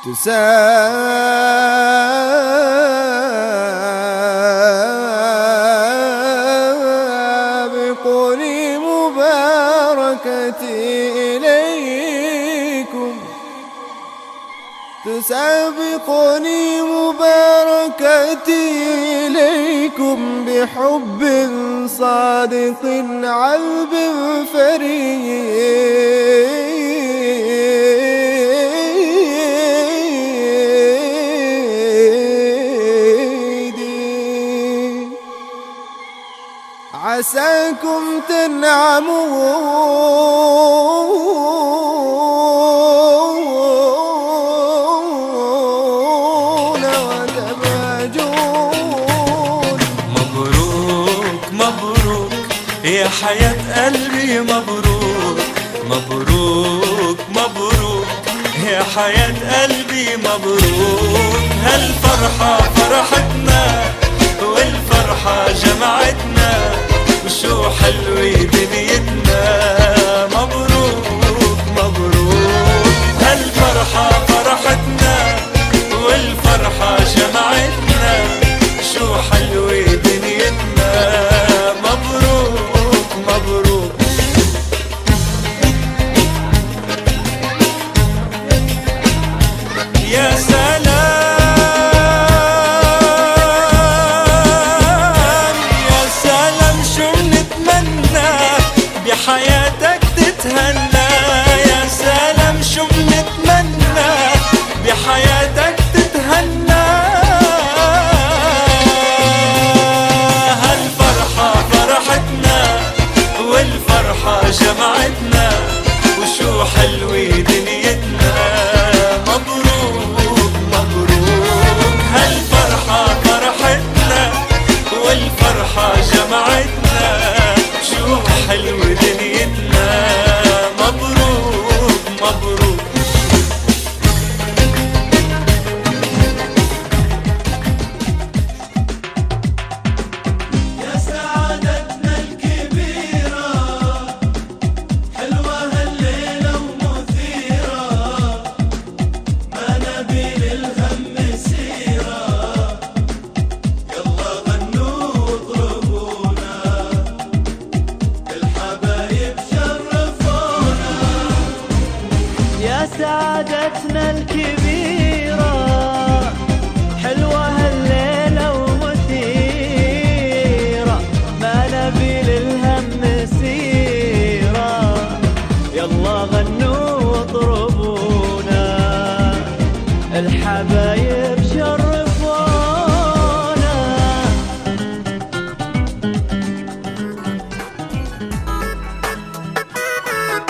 تسابقني مباركتي إليكم، تسابقني مباركتي إليكم بحب صادق عذب فريد، عساكم تنعمون وتبهجون. مبروك مبروك يا حياة قلبي، مبروك مبروك مبروك يا حياة قلبي، مبروك. هالفرحة فرحتنا والفرحة جمعتنا، وشو حلوة دنيتنا. مبروك مبروك هالفرحة فرحتنا والفرحة جمعتنا، شو حلوة دنيتنا. مبروك مبروك. يا سلام يا سلام شو بنتمنى بحياتك تتهنى. يا سلام شو بنتمنى بحياتك تتهنى. هالفرحة فرحتنا والفرحة جمعتنا، وشو حلوة دنيتنا. مبروك مبروك هالفرحة فرحتنا والفرحة جمعتنا، شو حلوة دنيتنا. مبروك مبروك. سعادتنا الكبيرة حلوة هالليلة ومثيرة، ما نبي للهم سيرة. يلا غنوا واطربونا، الحبايب شرفونا.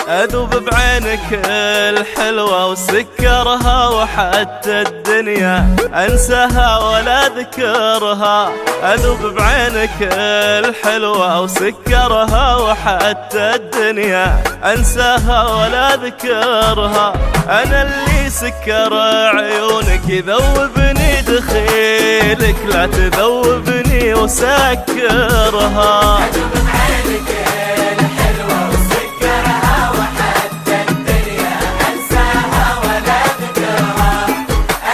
أذوب بعينك الحلوة وسكرها، وحتى الدنيا أنساها ولا أذكرها. أذوب بعينك الحلوة وسكرها، وحتى الدنيا أنساها ولا أذكرها. أنا اللي سكر عيونك يذوبني دخيلك، لا تذوبني وسكرها. أذوب بعينك الحلوة وسكرها، وحتى الدنيا أنساها ولا أذكرها.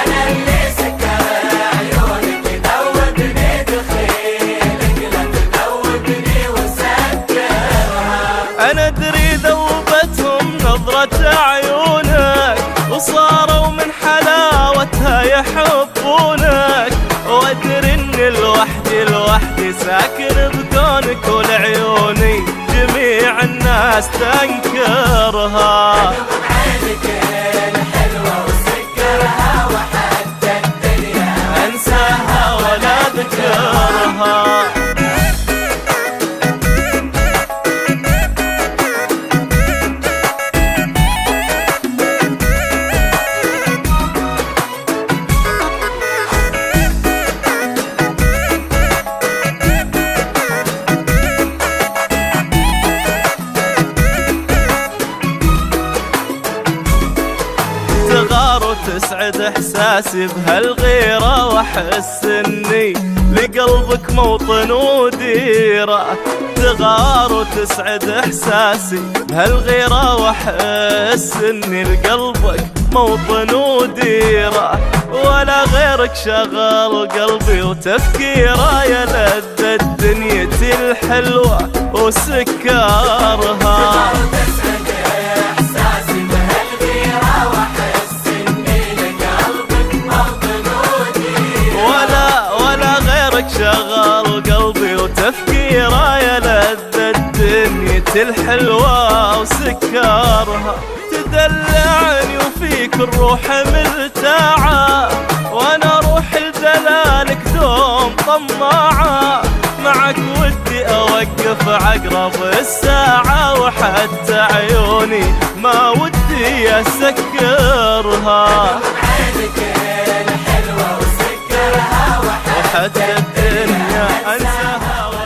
أنا اللي سكر عيونك يذوبني دخيلك، لا تذوبني وسكرها. أنا أدري ذوبتهم نظرة عيونك، وصاروا من حلاوتها يحبونك. وأدري إن لوحدي ساكن بكونك، ولعيوني جميع الناس تنكرها. أذوب بعينك الحلوة وسكرها، وحتى الدنيا أنساها ولا أذكرها. تغار وتسعد احساسي بهالغيرة، واحس اني لقلبك موطن وديرة. تغار وتسعد احساسي بهالغيرة، واحس اني لقلبك موطن وديرة، ولا غيرك شغل قلبي وتفكيره، يا لذة دنيتي الحلوة وسكرها. تسعد إحساسي بهالغيرة، وأحس إني لقلبك موطن وديرة، ولا غيرك شغل قلبي وتفكيره، يا لذة دنيتي الحلوة وسكرها. تدلعني وفيك الروح مرتاعة، وانا روح لجلالك دوم طماعة، معك ودي اوقف عقرب الساعة، وحتى عيوني ما ودي اسكرها. عينك الحلوة وسكرها، وحتى الدنيا انساها ولا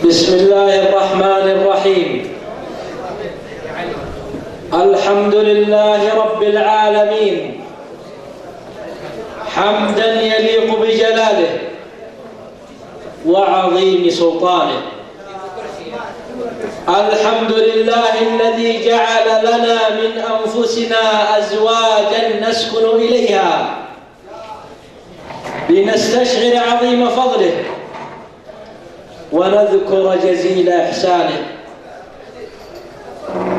بسم الله الرحمن الرحيم. الحمد لله رب العالمين حمدا يليق بجلاله وعظيم سلطانه. الحمد لله الذي جعل لنا من أنفسنا أزواجا نسكن إليها لنستشعر عظيم فضله ونذكر جزيل إحسانه،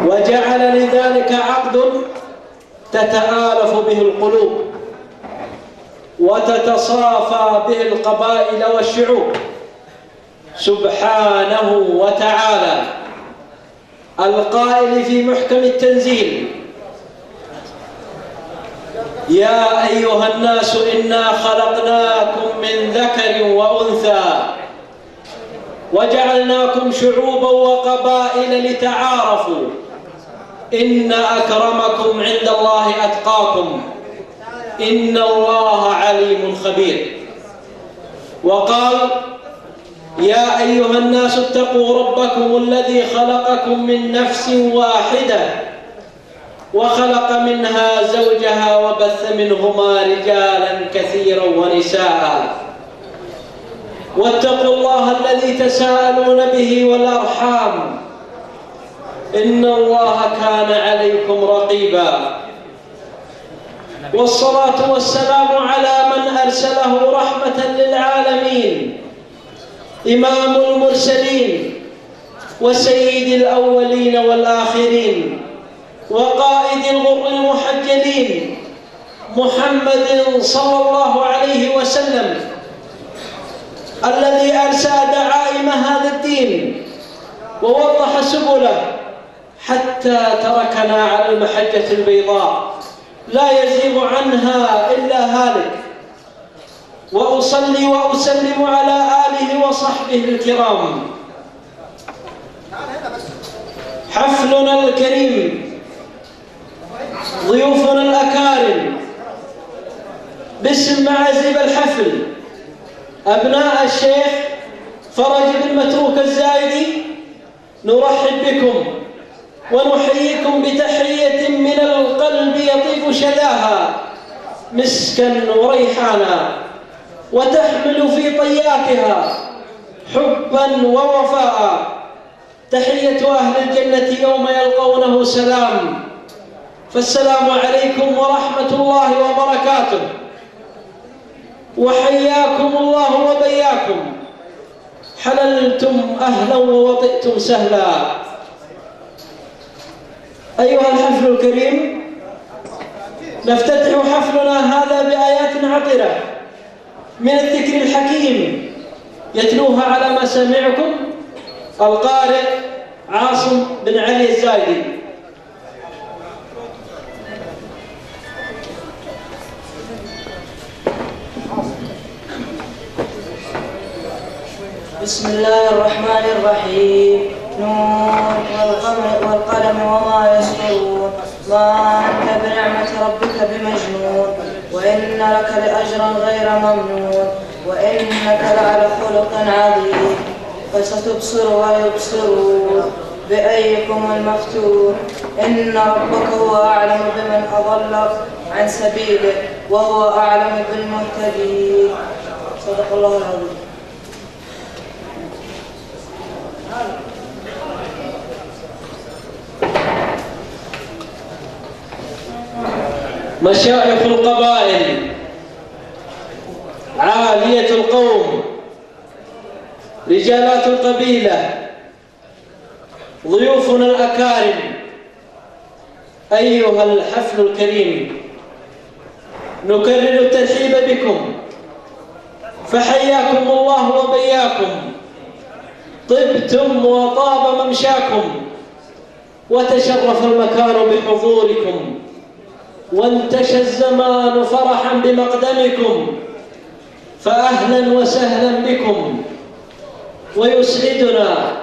وجعل لذلك عقد تتآلف به القلوب وتتصافى به القبائل والشعوب، سبحانه وتعالى القائل في محكم التنزيل: يا أيها الناس إنا خلقناكم من ذكر وأنثى وجعلناكم شعوبا وقبائل لتعارفوا إن أكرمكم عند الله أتقاكم إن الله عليم خبير. وقال: يا أيها الناس اتقوا ربكم الذي خلقكم من نفس واحدة وخلق منها زوجها وبث منهما رجالا كثيرا ونساء، واتقوا الله الذي تساءلون به والأرحام إن الله كان عليكم رقيبا. والصلاة والسلام على من أرسله رحمة للعالمين، إمام المرسلين وسيد الأولين والآخرين وقائد الغر المحجلين، محمد صلى الله عليه وسلم، الذي أرسى دعائم هذا الدين ووضح سبله حتى تركنا على المحجة البيضاء لا يزيغ عنها إلا هالك. وأصلي وأسلم على آله وصحبه الكرام. حفلنا الكريم، ضيوفنا الأكارم، باسم معازيب الحفل أبناء الشيخ فرج بن متروك الزايدي، نرحب بكم ونحييكم بتحية من القلب يطيب شذاها مسكا وريحانا، وتحمل في طياتها حبا ووفاء. تحية أهل الجنة يوم يلقونه سلام. فالسلام عليكم ورحمة الله وبركاته، وحياكم الله وبياكم. حللتم أهلا ووطئتم سهلا. أيها الحفل الكريم، نفتتح حفلنا هذا بآيات عطرة من الذكر الحكيم يتلوها على مسامعكم القارئ عاصم بن علي الزايدي. بسم الله الرحمن الرحيم. نون والقلم وما يسطرون. ما أنت بنعمة ربك بمجنون، وإن لك لأجرا غير ممنون، وإنك لعلى خلق عظيم. فستبصر ويبصرون بأيكم المفتون. إن ربك هو أعلم بمن أضل عن سبيله وهو أعلم بالمهتدين. صدق الله العظيم. مشايخ القبائل، عالية القوم، رجالات القبيلة، ضيوفنا الأكارم، أيها الحفل الكريم، نكرر الترحيب بكم، فحياكم الله وبياكم. طبتم وطاب ممشاكم، وتشرف المكان بحضوركم، وانتشى الزمان فرحا بمقدمكم، فأهلا وسهلا بكم. ويسعدنا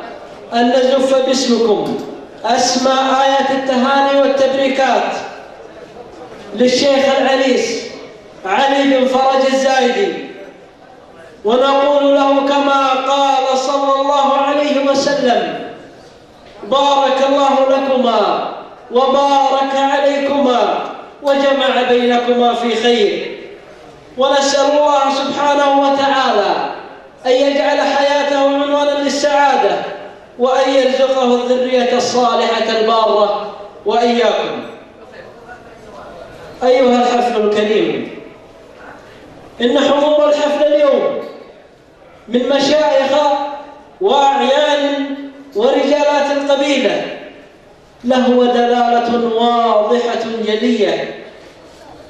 أن نزف باسمكم أسمى آيات التهاني والتبريكات للشيخ العريس علي بن فرج الزايدي، ونقول له كما قال صلى الله عليه وسلم: بارك الله لكما وبارك عليكما وجمع بينكما في خير. ونسأل الله سبحانه وتعالى أن يجعل حياته عنوانا للسعادة، وأن يرزقه الذرية الصالحة البارة وإياكم. أيها الحفل الكريم، إن حضور الحفل اليوم من مشايخ وأعيان ورجالات القبيلة له دلالة واضحة جلية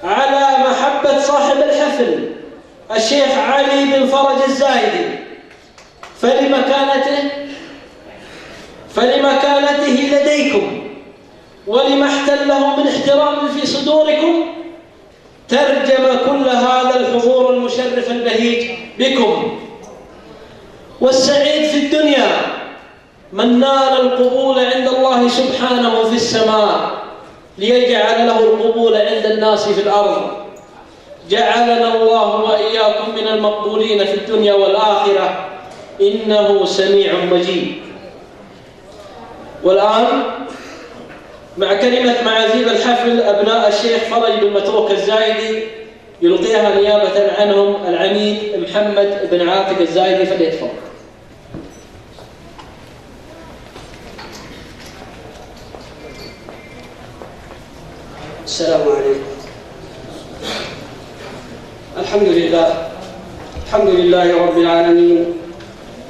على محبة صاحب الحفل الشيخ علي بن فرج الزايدي، فلمكانته لديكم، ولما احتله من احترام في صدوركم، ترجم كل هذا الحضور المشرف البهيج بكم. والسعيد في الدنيا من نال القبول عند الله سبحانه في السماء، ليجعل له القبول عند الناس في الأرض. جعلنا الله وإياكم من المقبولين في الدنيا والآخرة، إنه سميع مجيب. والآن مع كلمة معازيم الحفل أبناء الشيخ فرج بن متروك الزايدي يلقيها نيابة عنهم العميد محمد بن عاتق الزايدي، فليتفضل. السلام عليكم. الحمد لله رب العالمين،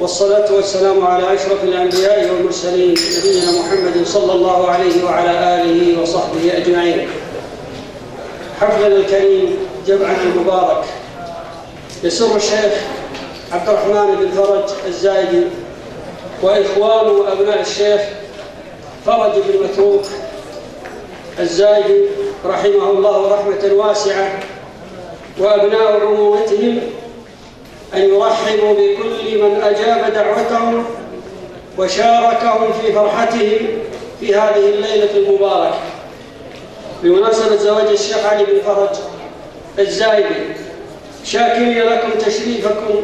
والصلاة والسلام على أشرف الأنبياء والمرسلين نبينا محمد صلى الله عليه وعلى آله وصحبه أجمعين. حفلنا الكريم جمعنا المبارك يسر الشيخ عبد الرحمن بن فرج الزايدي وإخوانه وأبناء الشيخ فرج بن متروك الزايدي رحمه الله رحمة واسعة، وأبناء عمومتهم، أن يرحبوا بكل من أجاب دعوتهم وشاركهم في فرحتهم في هذه الليلة المباركة بمناسبة زواج الشيخ علي بن فرج الزايدي. شاكرين لكم تشريفكم،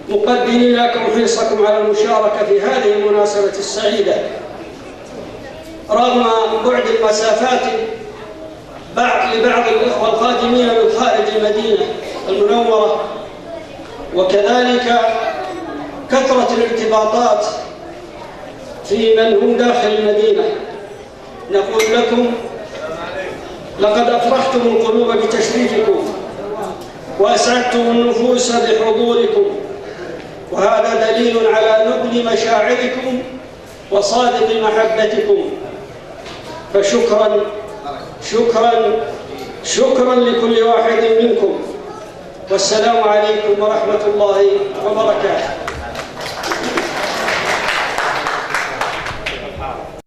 مقدمين لكم حرصكم على المشاركة في هذه المناسبة السعيدة رغم بعد المسافات لبعض الإخوة القادمين من خارج المدينة المنورة، وكذلك كثرة الارتباطات في من هم داخل المدينة، نقول لكم لقد أفرحتم القلوب بتشريفكم وأسعدتم النفوس بحضوركم، وهذا دليل على نبل مشاعركم وصادق محبتكم، فشكرا شكرا شكرا لكل واحد منكم، والسلام عليكم ورحمة الله وبركاته.